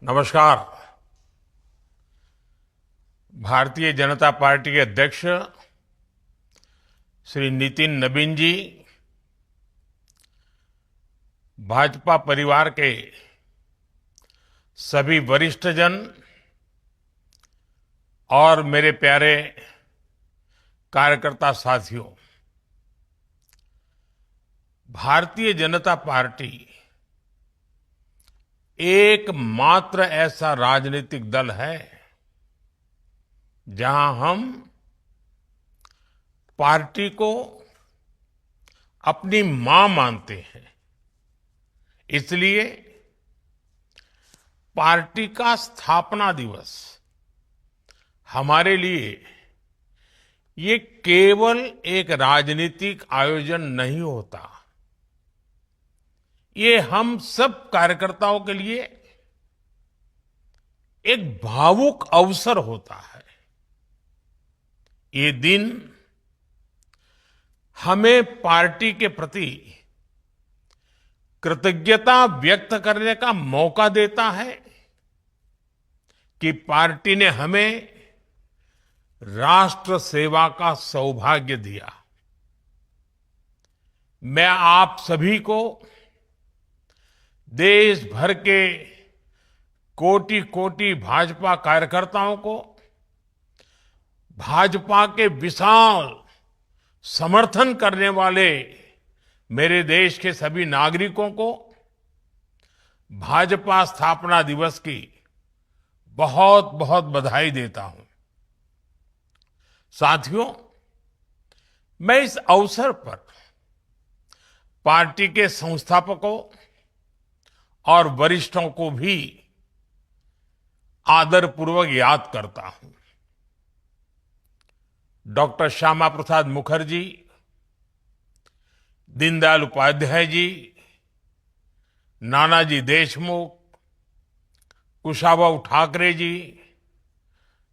नमस्कार। भारतीय जनता पार्टी के अध्यक्ष श्री नितिन नबीन जी, भाजपा परिवार के सभी वरिष्ठ जन और मेरे प्यारे कार्यकर्ता साथियों, भारतीय जनता पार्टी एकमात्र ऐसा राजनीतिक दल है जहां हम पार्टी को अपनी मां मानते हैं। इसलिए पार्टी का स्थापना दिवस हमारे लिए ये केवल एक राजनीतिक आयोजन नहीं होता, ये हम सब कार्यकर्ताओं के लिए एक भावुक अवसर होता है। ये दिन हमें पार्टी के प्रति कृतज्ञता व्यक्त करने का मौका देता है कि पार्टी ने हमें राष्ट्र सेवा का सौभाग्य दिया। मैं आप सभी को, देश भर के कोटि कोटि भाजपा कार्यकर्ताओं को, भाजपा के विशाल समर्थन करने वाले मेरे देश के सभी नागरिकों को भाजपा स्थापना दिवस की बहुत बहुत बधाई देता हूं। साथियों, मैं इस अवसर पर पार्टी के संस्थापकों और वरिष्ठों को भी आदरपूर्वक याद करता हूं। डॉक्टर श्यामा प्रसाद मुखर्जी, दीनदयाल उपाध्याय जी, नानाजी देशमुख, कुशाभाऊ ठाकरे जी,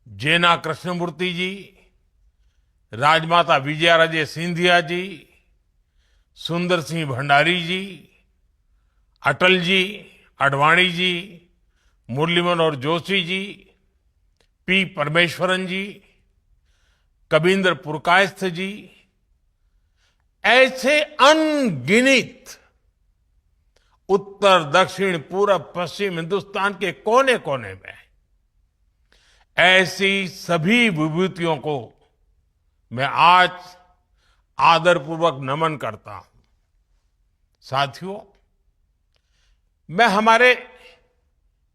जेना कृष्णमूर्ति जी, राजमाता विजयाराजे सिंधिया जी, सुंदर सिंह भंडारी जी, अटल जी, आडवाणी जी, मुरली मनोहर जोशी जी, पी परमेश्वरन जी, कबींद्र पुरकायस्थ जी, ऐसे अनगिनत उत्तर दक्षिण पूर्व पश्चिम हिंदुस्तान के कोने कोने में ऐसी सभी विभूतियों को मैं आज आदरपूर्वक नमन करता हूं। साथियों, मैं हमारे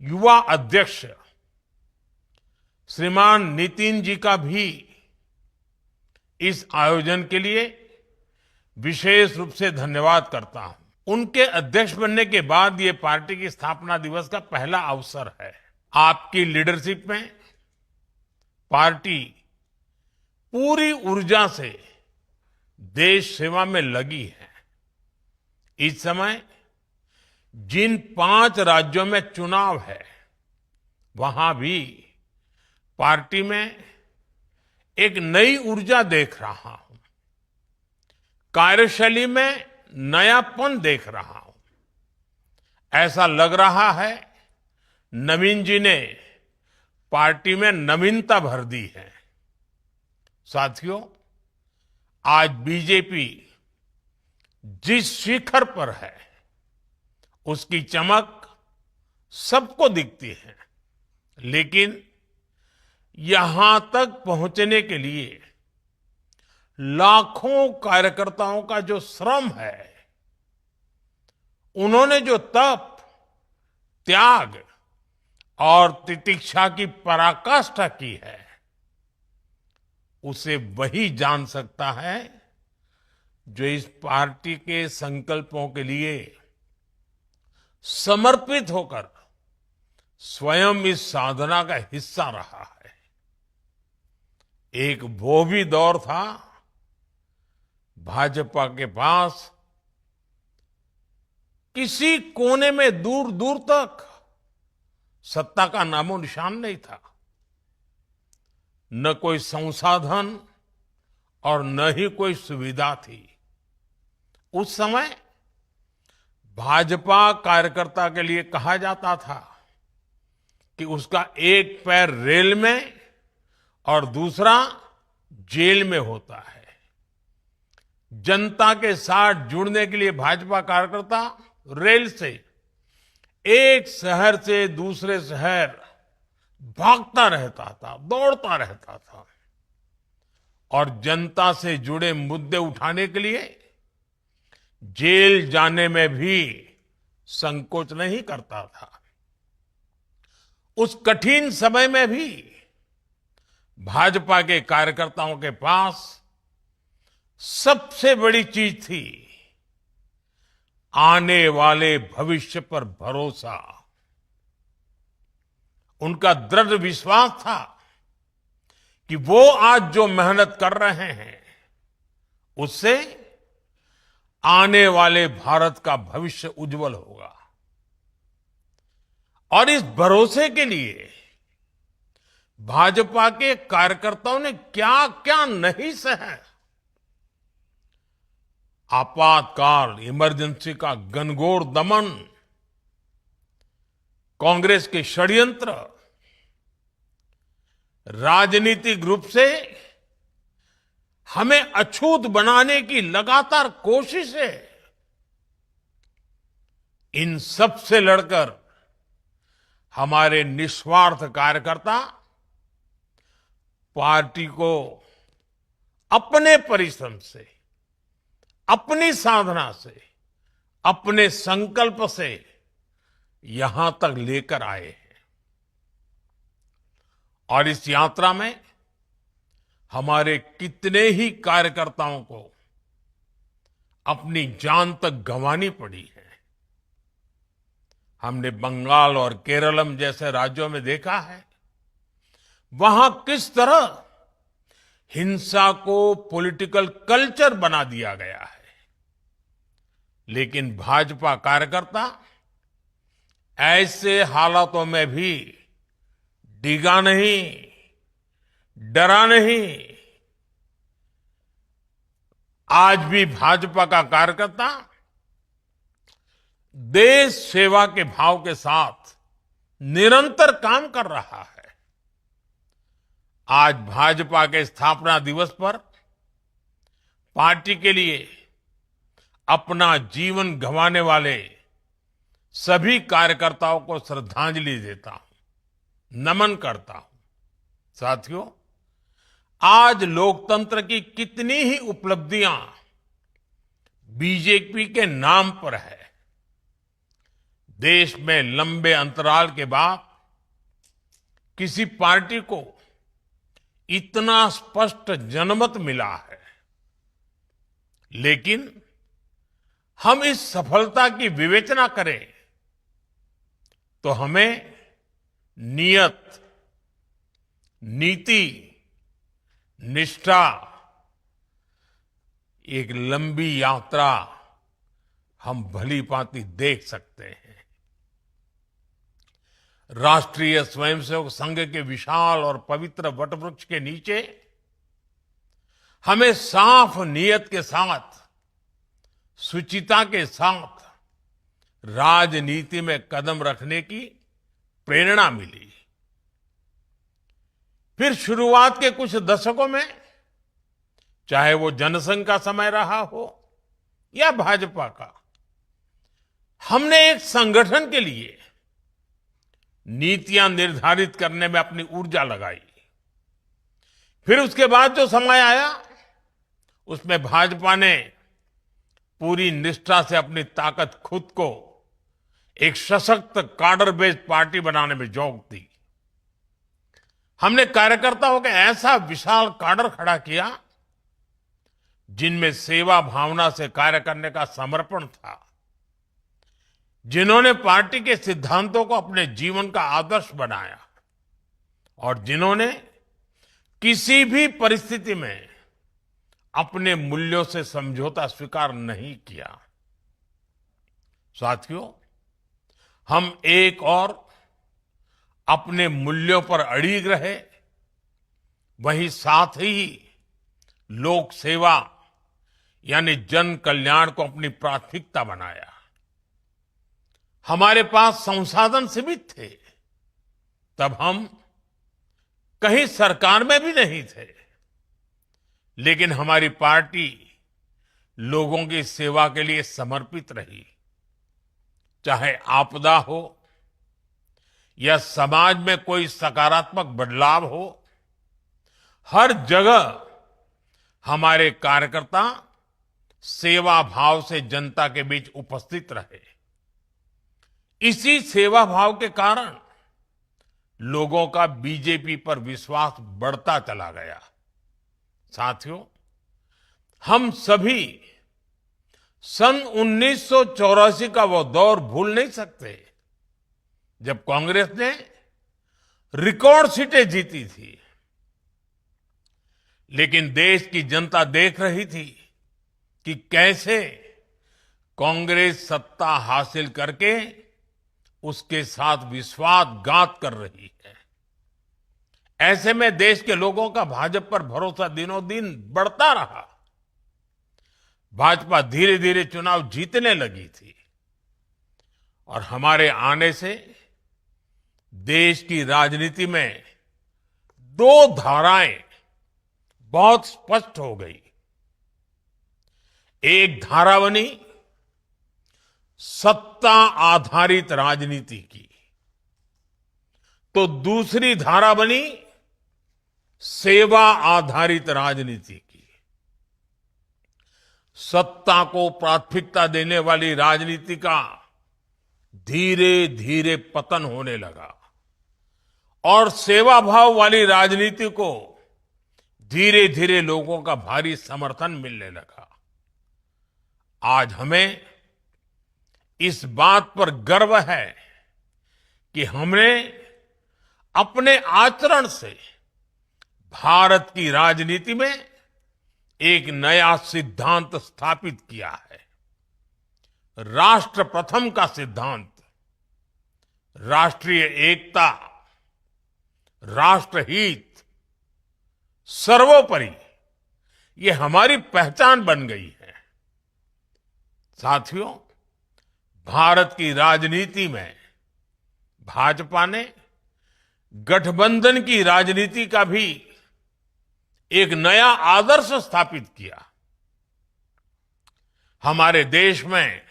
युवा अध्यक्ष श्रीमान नितिन जी का भी इस आयोजन के लिए विशेष रूप से धन्यवाद करता हूं। उनके अध्यक्ष बनने के बाद ये पार्टी की स्थापना दिवस का पहला अवसर है। आपकी लीडरशिप में पार्टी पूरी ऊर्जा से देश सेवा में लगी है। इस समय जिन 5 राज्यों में चुनाव है, वहां भी पार्टी में एक नई ऊर्जा देख रहा हूं, कार्यशैली में नयापन देख रहा हूं। ऐसा लग रहा है नवीन जी ने पार्टी में नवीनता भर दी है। साथियों, आज बीजेपी जिस शिखर पर है उसकी चमक सबको दिखती है, लेकिन यहां तक पहुंचने के लिए लाखों कार्यकर्ताओं का जो श्रम है, उन्होंने जो तप, त्याग और तितिक्षा की पराकाष्ठा की है, उसे वही जान सकता है जो इस पार्टी के संकल्पों के लिए समर्पित होकर स्वयं इस साधना का हिस्सा रहा है। एक वो भी दौर था भाजपा के पास किसी कोने में दूर दूर तक सत्ता का नामो निशान नहीं था, न कोई संसाधन और न ही कोई सुविधा थी। उस समय भाजपा कार्यकर्ता के लिए कहा जाता था कि उसका एक पैर रेल में और दूसरा जेल में होता है। जनता के साथ जुड़ने के लिए भाजपा कार्यकर्ता रेल से एक शहर से दूसरे शहर भागता रहता था, दौड़ता रहता था और जनता से जुड़े मुद्दे उठाने के लिए जेल जाने में भी संकोच नहीं करता था। उस कठिन समय में भी भाजपा के कार्यकर्ताओं के पास सबसे बड़ी चीज थी आने वाले भविष्य पर भरोसा। उनका दृढ़ विश्वास था कि वो आज जो मेहनत कर रहे हैं उससे आने वाले भारत का भविष्य उज्जवल होगा। और इस भरोसे के लिए भाजपा के कार्यकर्ताओं ने क्या क्या नहीं सहा। आपातकाल, इमरजेंसी का घनघोर दमन, कांग्रेस के षड्यंत्र, राजनीतिक रूप से हमें अछूत बनाने की लगातार कोशिश है। इन सब से लड़कर हमारे निस्वार्थ कार्यकर्ता पार्टी को अपने परिश्रम से, अपनी साधना से, अपने संकल्प से यहां तक लेकर आए हैं। और इस यात्रा में हमारे कितने ही कार्यकर्ताओं को अपनी जान तक गंवानी पड़ी है। हमने बंगाल और केरलम जैसे राज्यों में देखा है वहां किस तरह हिंसा को पॉलिटिकल कल्चर बना दिया गया है। लेकिन भाजपा कार्यकर्ता ऐसे हालातों में भी डिगा नहीं, डरा नहीं। आज भी भाजपा का कार्यकर्ता देश सेवा के भाव के साथ निरंतर काम कर रहा है। आज भाजपा के स्थापना दिवस पर पार्टी के लिए अपना जीवन गंवाने वाले सभी कार्यकर्ताओं को श्रद्धांजलि देता हूं, नमन करता हूं। साथियों, आज लोकतंत्र की कितनी ही उपलब्धियां बीजेपी के नाम पर है। देश में लंबे अंतराल के बाद किसी पार्टी को इतना स्पष्ट जनमत मिला है। लेकिन हम इस सफलता की विवेचना करें तो हमें नियत, नीति, निष्ठा, एक लंबी यात्रा हम भली भांति देख सकते हैं। राष्ट्रीय स्वयंसेवक संघ के विशाल और पवित्र वटवृक्ष के नीचे हमें साफ नियत के साथ, शुचिता के साथ राजनीति में कदम रखने की प्रेरणा मिली। फिर शुरुआत के कुछ दशकों में, चाहे वो जनसंघ का समय रहा हो या भाजपा का, हमने एक संगठन के लिए नीतियां निर्धारित करने में अपनी ऊर्जा लगाई। फिर उसके बाद जो समय आया उसमें भाजपा ने पूरी निष्ठा से अपनी ताकत खुद को एक सशक्त काडर बेस्ड पार्टी बनाने में झोंक दी। हमने कार्यकर्ताओं का ऐसा विशाल काडर खड़ा किया जिनमें सेवा भावना से कार्य करने का समर्पण था, जिन्होंने पार्टी के सिद्धांतों को अपने जीवन का आदर्श बनाया और जिन्होंने किसी भी परिस्थिति में अपने मूल्यों से समझौता स्वीकार नहीं किया। साथियों, हम एक और अपने मूल्यों पर अड़िग रहे, वहीं साथ ही लोक सेवा यानी जन कल्याण को अपनी प्राथमिकता बनाया। हमारे पास संसाधन सीमित थे, तब हम कहीं सरकार में भी नहीं थे, लेकिन हमारी पार्टी लोगों की सेवा के लिए समर्पित रही। चाहे आपदा हो या समाज में कोई सकारात्मक बदलाव हो, हर जगह हमारे कार्यकर्ता सेवा भाव से जनता के बीच उपस्थित रहे। इसी सेवा भाव के कारण लोगों का बीजेपी पर विश्वास बढ़ता चला गया। साथियों, हम सभी सन 1984 का वो दौर भूल नहीं सकते, जब कांग्रेस ने रिकॉर्ड सीटें जीती थी। लेकिन देश की जनता देख रही थी कि कैसे कांग्रेस सत्ता हासिल करके उसके साथ विश्वासघात कर रही है। ऐसे में देश के लोगों का भाजपा पर भरोसा दिनों दिन बढ़ता रहा। भाजपा धीरे धीरे चुनाव जीतने लगी थी और हमारे आने से देश की राजनीति में दो धाराएं बहुत स्पष्ट हो गई। एक धारा बनी सत्ता आधारित राजनीति की, तो दूसरी धारा बनी सेवा आधारित राजनीति की। सत्ता को प्राथमिकता देने वाली राजनीति का धीरे धीरे पतन होने लगा और सेवा भाव वाली राजनीति को धीरे धीरे लोगों का भारी समर्थन मिलने लगा। आज हमें इस बात पर गर्व है कि हमने अपने आचरण से भारत की राजनीति में एक नया सिद्धांत स्थापित किया है। राष्ट्र प्रथम का सिद्धांत, राष्ट्रीय एकता, राष्ट्रहित, सर्वोपरि, ये हमारी पहचान बन गई है। साथियों, भारत की राजनीति में भाजपा ने गठबंधन की राजनीति का भी एक नया आदर्श स्थापित किया। हमारे देश में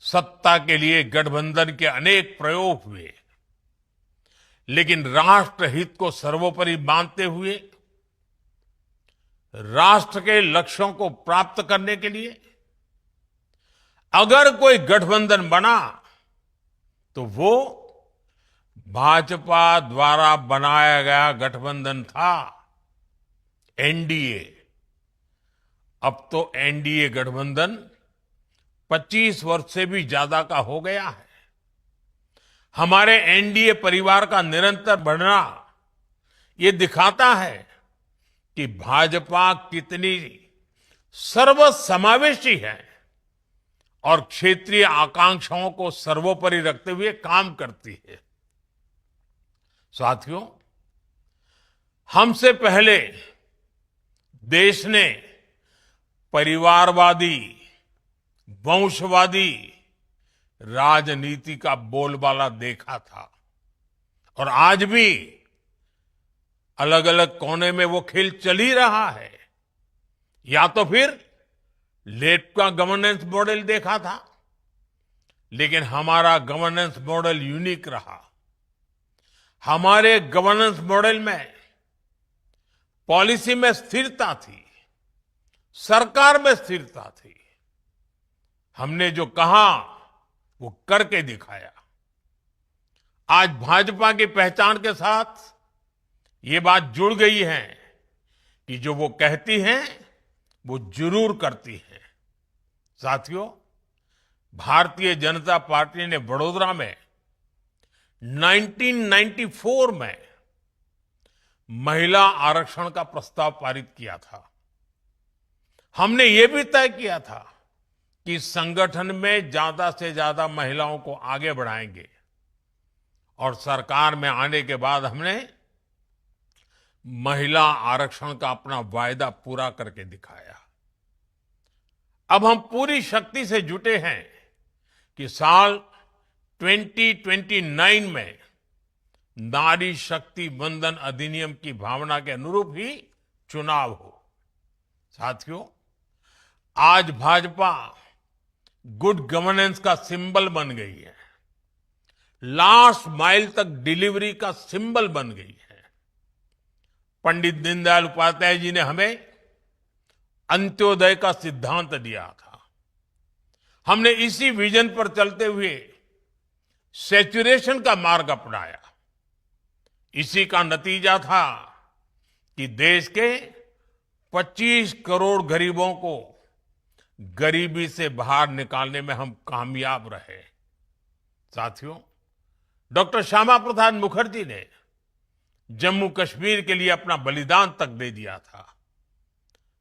सत्ता के लिए गठबंधन के अनेक प्रयोग हुए, लेकिन राष्ट्रहित को सर्वोपरि मानते हुए राष्ट्र के लक्ष्यों को प्राप्त करने के लिए अगर कोई गठबंधन बना तो वो भाजपा द्वारा बनाया गया गठबंधन था, एनडीए। अब तो एनडीए गठबंधन 25 वर्ष से भी ज्यादा का हो गया है। हमारे एनडीए परिवार का निरंतर बढ़ना ये दिखाता है कि भाजपा कितनी सर्वसमावेशी है और क्षेत्रीय आकांक्षाओं को सर्वोपरि रखते हुए काम करती है। साथियों, हमसे पहले देश ने परिवारवादी, वंशवादी राजनीति का बोलबाला देखा था और आज भी अलग अलग कोने में वो खेल चल ही रहा है। या तो फिर लेफ्ट का गवर्नेंस मॉडल देखा था, लेकिन हमारा गवर्नेंस मॉडल यूनिक रहा। हमारे गवर्नेंस मॉडल में पॉलिसी में स्थिरता थी, सरकार में स्थिरता थी। हमने जो कहा वो करके दिखाया। आज भाजपा की पहचान के साथ ये बात जुड़ गई है कि जो वो कहती हैं वो जरूर करती है। साथियों, भारतीय जनता पार्टी ने वडोदरा में 1994 में महिला आरक्षण का प्रस्ताव पारित किया था। हमने ये भी तय किया था कि संगठन में ज्यादा से ज्यादा महिलाओं को आगे बढ़ाएंगे और सरकार में आने के बाद हमने महिला आरक्षण का अपना वायदा पूरा करके दिखाया। अब हम पूरी शक्ति से जुटे हैं कि साल 2029 में नारी शक्ति वंदन अधिनियम की भावना के अनुरूप ही चुनाव हो। साथियों, आज भाजपा गुड गवर्नेंस का सिंबल बन गई है, लास्ट माइल तक डिलीवरी का सिंबल बन गई है। पंडित दीनदयाल उपाध्याय जी ने हमें अंत्योदय का सिद्धांत दिया था। हमने इसी विजन पर चलते हुए सैचुरेशन का मार्ग अपनाया। इसी का नतीजा था कि देश के 25 करोड़ गरीबों को गरीबी से बाहर निकालने में हम कामयाब रहे। साथियों, डॉक्टर श्यामा प्रसाद मुखर्जी ने जम्मू कश्मीर के लिए अपना बलिदान तक दे दिया था।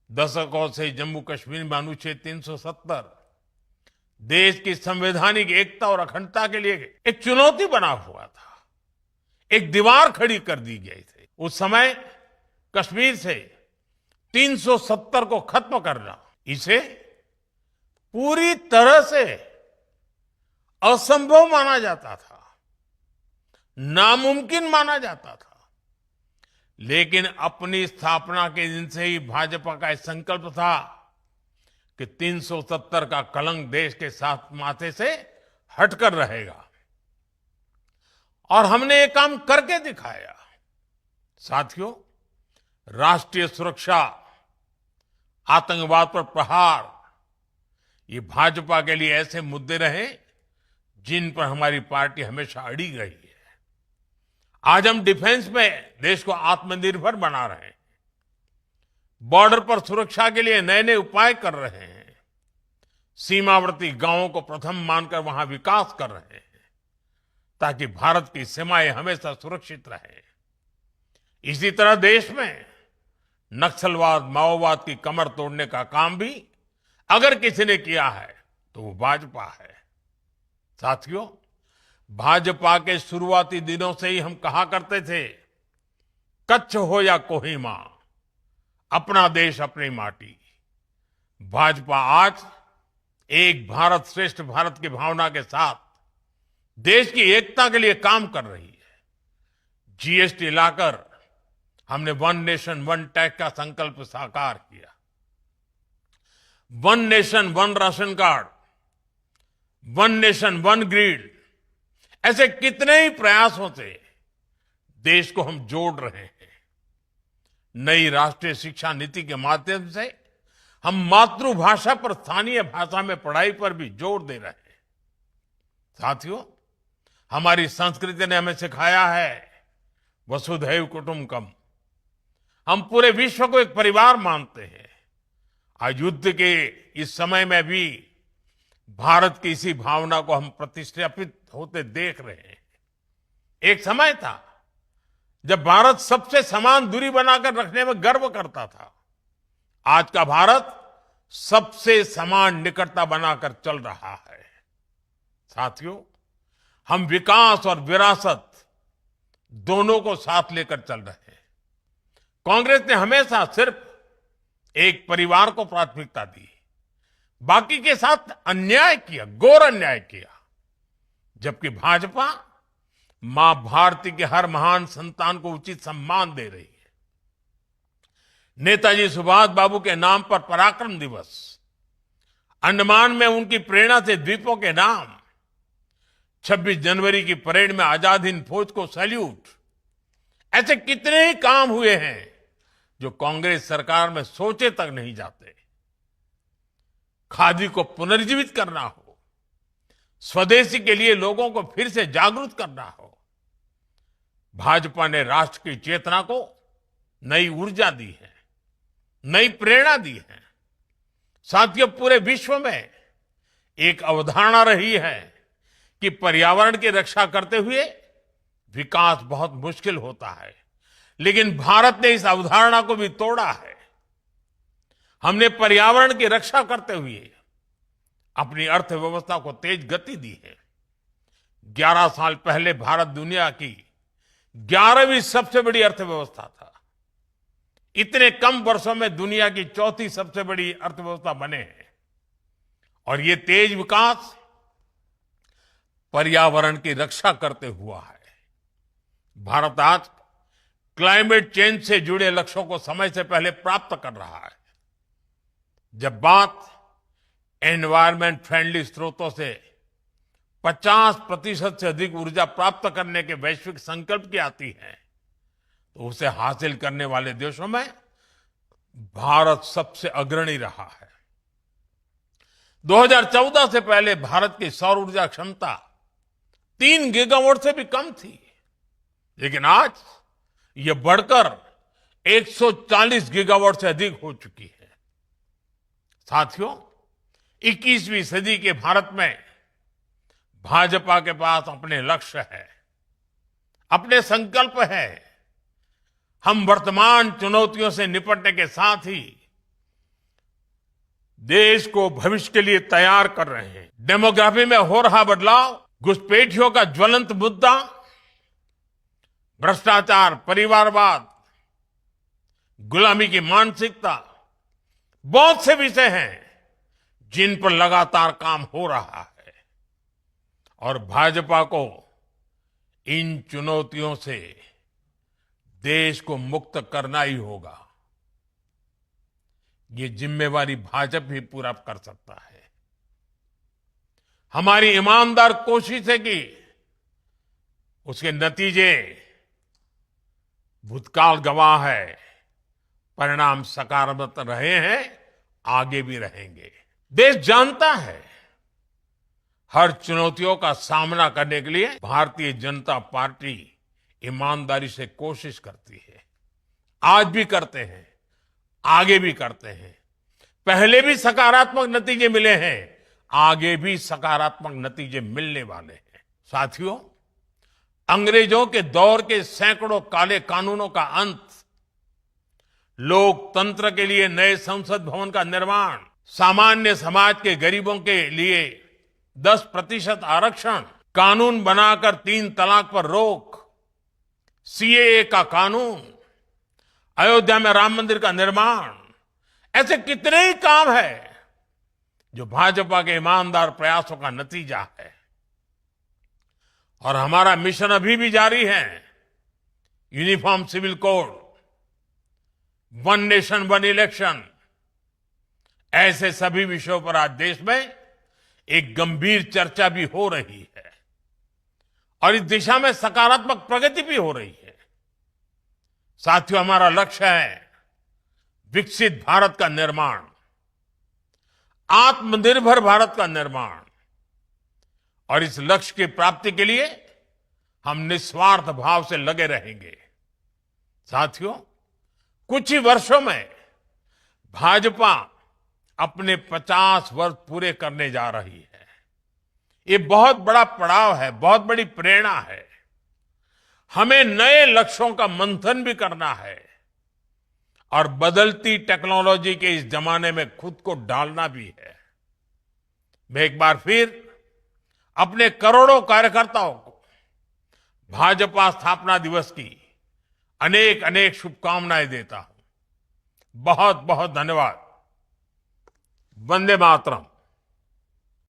दशकों से जम्मू कश्मीर में अनुच्छेद 370 देश की संवैधानिक एकता और अखंडता के लिए एक चुनौती बना हुआ था, एक दीवार खड़ी कर दी गई थी। उस समय कश्मीर से 370 को खत्म करना, इसे पूरी तरह से असंभव माना जाता था, नामुमकिन माना जाता था। लेकिन अपनी स्थापना के दिन से ही भाजपा का संकल्प था कि 370 का कलंक देश के साथ माथे से हटकर रहेगा, और हमने ये काम करके दिखाया। साथियों, राष्ट्रीय सुरक्षा, आतंकवाद पर प्रहार, ये भाजपा के लिए ऐसे मुद्दे रहे जिन पर हमारी पार्टी हमेशा अड़ी रही है। आज हम डिफेंस में देश को आत्मनिर्भर बना रहे हैं, बॉर्डर पर सुरक्षा के लिए नए नए उपाय कर रहे हैं, सीमावर्ती गांवों को प्रथम मानकर वहां विकास कर रहे हैं ताकि भारत की सीमाएं हमेशा सुरक्षित रहें। इसी तरह देश में नक्सलवाद, माओवाद की कमर तोड़ने का काम भी अगर किसी ने किया है तो वो भाजपा है। साथियों, भाजपा के शुरुआती दिनों से ही हम कहा करते थे, कच्छ हो या कोहिमा, अपना देश अपनी माटी। भाजपा आज एक भारत श्रेष्ठ भारत की भावना के साथ देश की एकता के लिए काम कर रही है। जीएसटी लाकर हमने वन नेशन वन टैक्स का संकल्प साकार किया। One nation one ration card, one nation one grid, ऐसे कितने ही प्रयासों से देश को हम जोड़ रहे हैं। नई राष्ट्रीय शिक्षा नीति के माध्यम से हम मातृभाषा पर स्थानीय भाषा में पढ़ाई पर भी जोर दे रहे हैं। साथियों, हमारी संस्कृति ने हमें सिखाया है वसुधैव कुटुंबकम। हम पूरे विश्व को एक परिवार मानते हैं। आज युद्ध के इस समय में भी भारत की इसी भावना को हम प्रतिष्ठापित होते देख रहे हैं। एक समय था जब भारत सबसे समान दूरी बनाकर रखने में गर्व करता था। आज का भारत सबसे समान निकटता बनाकर चल रहा है। साथियों, हम विकास और विरासत दोनों को साथ लेकर चल रहे हैं। कांग्रेस ने हमेशा सिर्फ एक परिवार को प्राथमिकता दी, बाकी के साथ अन्याय किया, घोर अन्याय किया। जबकि भाजपा मां भारती के हर महान संतान को उचित सम्मान दे रही है। नेताजी सुभाष बाबू के नाम पर पराक्रम दिवस, अंडमान में उनकी प्रेरणा से द्वीपों के नाम, 26 जनवरी की परेड में आजाद हिंद फौज को सैल्यूट, ऐसे कितने ही काम हुए हैं जो कांग्रेस सरकार में सोचे तक नहीं जाते। खादी को पुनर्जीवित करना हो, स्वदेशी के लिए लोगों को फिर से जागरूक करना हो, भाजपा ने राष्ट्र की चेतना को नई ऊर्जा दी है, नई प्रेरणा दी है। साथियों, पूरे विश्व में एक अवधारणा रही है कि पर्यावरण की रक्षा करते हुए विकास बहुत मुश्किल होता है, लेकिन भारत ने इस अवधारणा को भी तोड़ा है। हमने पर्यावरण की रक्षा करते हुए अपनी अर्थव्यवस्था को तेज गति दी है। 11 साल पहले भारत दुनिया की 11वीं सबसे बड़ी अर्थव्यवस्था था। इतने कम वर्षों में दुनिया की 4थी सबसे बड़ी अर्थव्यवस्था बने हैं। और ये तेज विकास पर्यावरण की रक्षा करते हुआ है। भारत आज क्लाइमेट चेंज से जुड़े लक्ष्यों को समय से पहले प्राप्त कर रहा है। जब बात एनवायरमेंट फ्रेंडली स्रोतों से 50% से अधिक ऊर्जा प्राप्त करने के वैश्विक संकल्प की आती है, तो उसे हासिल करने वाले देशों में भारत सबसे अग्रणी रहा है। 2014 से पहले भारत की सौर ऊर्जा क्षमता 3 गीगावाट से भी कम थी, लेकिन आज यह बढ़कर 140 गीगावाट से अधिक हो चुकी है। साथियों, 21वीं सदी के भारत में भाजपा के पास अपने लक्ष्य है, अपने संकल्प है। हम वर्तमान चुनौतियों से निपटने के साथ ही देश को भविष्य के लिए तैयार कर रहे हैं। डेमोग्राफी में हो रहा बदलाव, घुसपैठियों का ज्वलंत मुद्दा, भ्रष्टाचार, परिवारवाद, गुलामी की मानसिकता, बहुत से विषय हैं जिन पर लगातार काम हो रहा है और भाजपा को इन चुनौतियों से देश को मुक्त करना ही होगा। ये जिम्मेवारी भाजपा ही पूरा कर सकता है। हमारी ईमानदार कोशिश है कि उसके नतीजे भूतकाल गवाह है, परिणाम सकारात्मक रहे हैं, आगे भी रहेंगे। देश जानता है हर चुनौतियों का सामना करने के लिए भारतीय जनता पार्टी ईमानदारी से कोशिश करती है। आज भी करते हैं, आगे भी करते हैं। पहले भी सकारात्मक नतीजे मिले हैं, आगे भी सकारात्मक नतीजे मिलने वाले हैं। साथियों, अंग्रेजों के दौर के सैकड़ों काले कानूनों का अंत, लोकतंत्र के लिए नए संसद भवन का निर्माण, सामान्य समाज के गरीबों के लिए 10% आरक्षण, कानून बनाकर 3 तलाक पर रोक, सीएए का कानून, अयोध्या में राम मंदिर का निर्माण, ऐसे कितने ही काम है जो भाजपा के ईमानदार प्रयासों का नतीजा है। और हमारा मिशन अभी भी जारी है। Uniform civil code, one nation one election, ऐसे सभी विषयों पर आज देश में एक गंभीर चर्चा भी हो रही है और इस दिशा में सकारात्मक प्रगति भी हो रही है। साथियों, हमारा लक्ष्य है विकसित भारत का निर्माण, आत्मनिर्भर भारत का निर्माण, और इस लक्ष्य की प्राप्ति के लिए हम निस्वार्थ भाव से लगे रहेंगे। साथियों, कुछ ही वर्षों में भाजपा अपने 50 वर्ष पूरे करने जा रही है। ये बहुत बड़ा पड़ाव है, बहुत बड़ी प्रेरणा है। हमें नए लक्ष्यों का मंथन भी करना है और बदलती टेक्नोलॉजी के इस जमाने में खुद को डालना भी है। मैं एक बार फिर अपने करोड़ों कार्यकर्ताओं को भाजपा स्थापना दिवस की अनेक अनेक शुभकामनाएं देता हूं। बहुत बहुत धन्यवाद। वंदे मातरम।